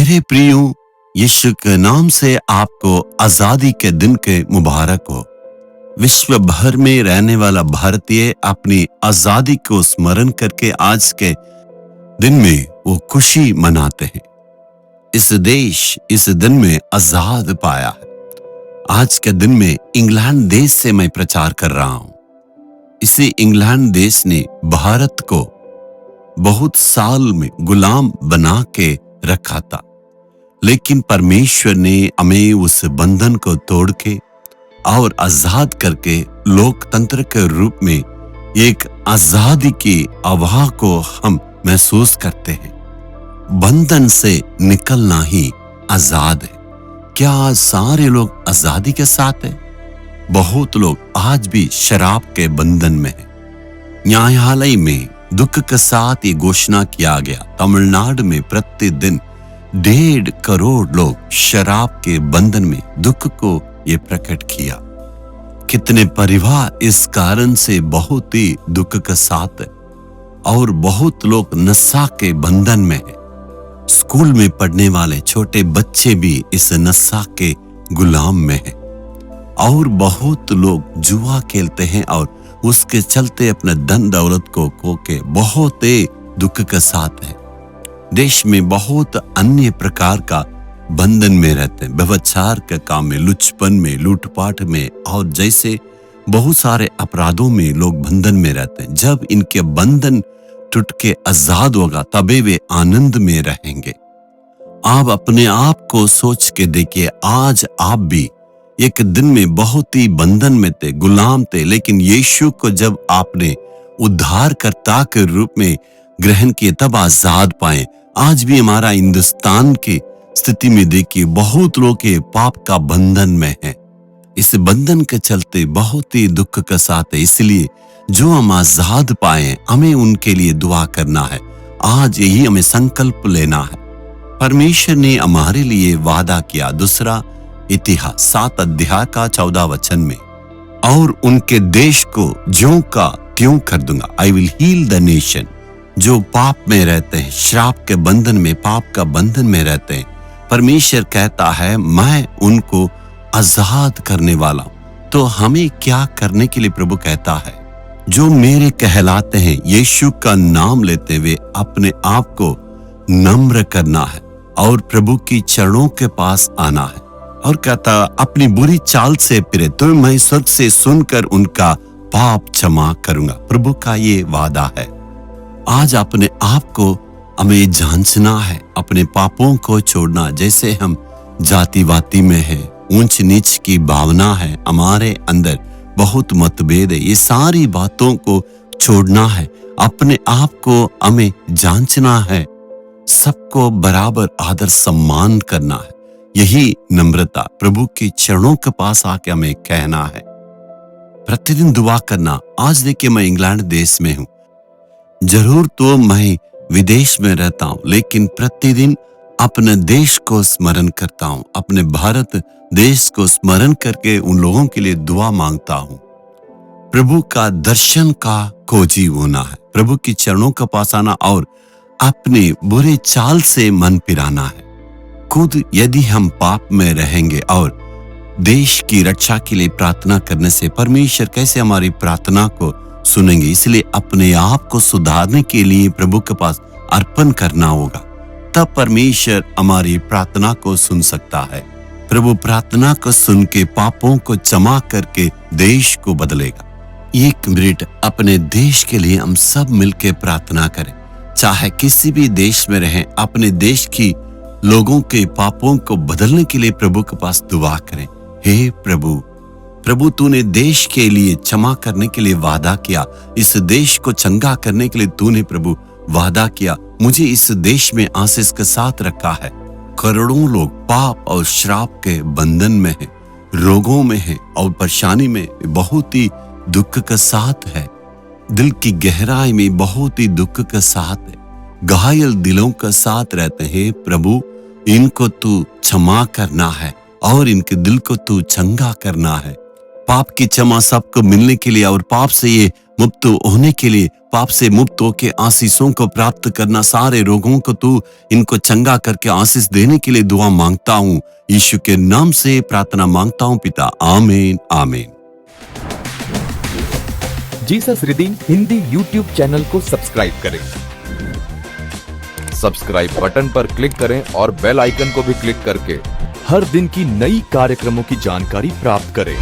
मेरे प्रियो, यीशु के नाम से आपको आजादी के दिन के मुबारक हो। विश्व भर में रहने वाला भारतीय अपनी आजादी को स्मरण करके आज के दिन में वो खुशी मनाते हैं। इस देश इस दिन में आजाद पाया है। आज के दिन में इंग्लैंड देश से मैं प्रचार कर रहा हूं। इसी इंग्लैंड देश ने भारत को बहुत साल में गुलाम बना के रखा था, लेकिन परमेश्वर ने हमें उस बंधन को तोड़ के और आजाद करके लोकतंत्र के रूप में एक आजादी की आवाह को हम महसूस करते हैं। बंधन से निकलना ही आजाद है। क्या आज सारे लोग आजादी के साथ हैं? बहुत लोग आज भी शराब के बंधन में हैं। न्यायालय में दुख के साथ ये घोषणा किया गया, तमिलनाडु में प्रतिदिन 1.5 करोड़ लोग शराब के बंधन में दुख को ये प्रकट किया। कितने परिवार इस कारण से बहुत ही दुख के साथ है और बहुत लोग नशा के बंधन में है। स्कूल में पढ़ने वाले छोटे बच्चे भी इस नशा के गुलाम में हैं और बहुत लोग जुआ खेलते हैं और उसके चलते अपने धन दौलत को खो के बहुत ही दुख के साथ है। देश में बहुत अन्य प्रकार का बंधन में रहते हैं, व्यभिचार के काम में, लुचपन में, लूटपाट में और जैसे बहुत सारे अपराधों में लोग बंधन में रहते हैं। जब इनके बंधन टूट के आजाद होगा तभी वे आनंद में रहेंगे। आप अपने आप को सोच के देखिए, आज आप भी एक दिन में बहुत ही बंधन में थे, गुलाम थे, लेकिन यीशु को जब आपने उद्धारकर्ता के रूप में ग्रहण किए तब आजाद पाए। आज भी हमारा हिंदुस्तान की स्थिति में देखिए, बहुत लोग के पाप का बंधन में है। इस बंधन के चलते बहुत ही दुख के साथ है। इसलिए जो हम आजाद पाए हमें उनके लिए दुआ करना है। आज यही हमें संकल्प लेना है। परमेश्वर ने हमारे लिए वादा किया, दूसरा इतिहास 7 अध्याय का 14 वचन में, और उनके देश को ज्यों का त्यों कर दूंगा। I will heal the nation. जो पाप में रहते हैं, श्राप के बंधन में, पाप का बंधन में रहते हैं, परमेश्वर कहता है मैं उनको आजाद करने वाला हूं। तो हमें क्या करने के लिए प्रभु कहता है? जो मेरे कहलाते हैं, यीशु का नाम लेते हुए अपने आप को नम्र करना है और प्रभु की चरणों के पास आना है और कहता अपनी बुरी चाल से फिरे तो मैं स्वर्ग से सुनकर उनका पाप क्षमा करूंगा। प्रभु का ये वादा है। आज अपने आप को हमें जांचना है, अपने पापों को छोड़ना। जैसे हम जातिवादी में है, ऊंच नीच की भावना है, हमारे अंदर बहुत मतभेद है, ये सारी बातों को छोड़ना है। अपने आप को हमें जांचना है, सबको बराबर आदर सम्मान करना है। यही नम्रता प्रभु के चरणों के पास आके हमें कहना है। प्रतिदिन दुआ करना। आज देखिए, मैं इंग्लैंड देश में हूं, जरूर तो मैं विदेश में रहता हूं, लेकिन प्रतिदिन अपने देश को स्मरण करता हूं, अपने भारत देश को स्मरण करके उन लोगों के लिए दुआ मांगता हूं। प्रभु का दर्शन का खोजी होना है, प्रभु के चरणों के पास आना और अपने बुरे चाल से मन फिराना है। खुद यदि हम पाप में रहेंगे और देश की रक्षा के लिए प्रार्थना करने से परमेश्वर कैसे हमारी प्रार्थना को सुनेंगे? इसलिए अपने आप को सुधारने के लिए प्रभु के पास अर्पण करना होगा, तब परमेश्वर हमारी प्रार्थना को सुन सकता है। प्रभु प्रार्थना को सुन के पापों को क्षमा करके देश को बदलेगा। 1 मिनट अपने देश के लिए हम सब मिलकर प्रार्थना करें। चाहे किसी भी देश में रहें, अपने देश की लोगों के पापों को बदलने के लिए प्रभु के पास दुआ करें। हे प्रभु तूने देश के लिए क्षमा करने के लिए वादा किया, इस देश को चंगा करने के लिए तूने प्रभु वादा किया। मुझे इस देश में आशीष के साथ रखा है। करोड़ों लोग पाप और श्राप के बंधन में हैं, रोगों में हैं और परेशानी में बहुत ही दुख के साथ है। दिल की गहराई में बहुत ही दुख के साथ है, घायल दिलों के साथ रहते हैं। प्रभु इनको तू क्षमा करना है और इनके दिल को तू चंगा करना है। पाप की क्षमा सबको मिलने के लिए और पाप से ये मुक्त होने के लिए, पाप से मुक्त होके आशीषों को प्राप्त करना, सारे रोगों को तू इनको चंगा करके आशीष देने के लिए दुआ मांगता हूँ। यीशु के नाम से प्रार्थना मांगता हूँ पिता, आमीन आमीन। Jesus redeem Hindi YouTube channel को सब्सक्राइब करें। सब्सक्राइब बटन पर क्लिक करें और बेल आइकन को भी क्लिक करके हर दिन की नई कार्यक्रमों की जानकारी प्राप्त करें।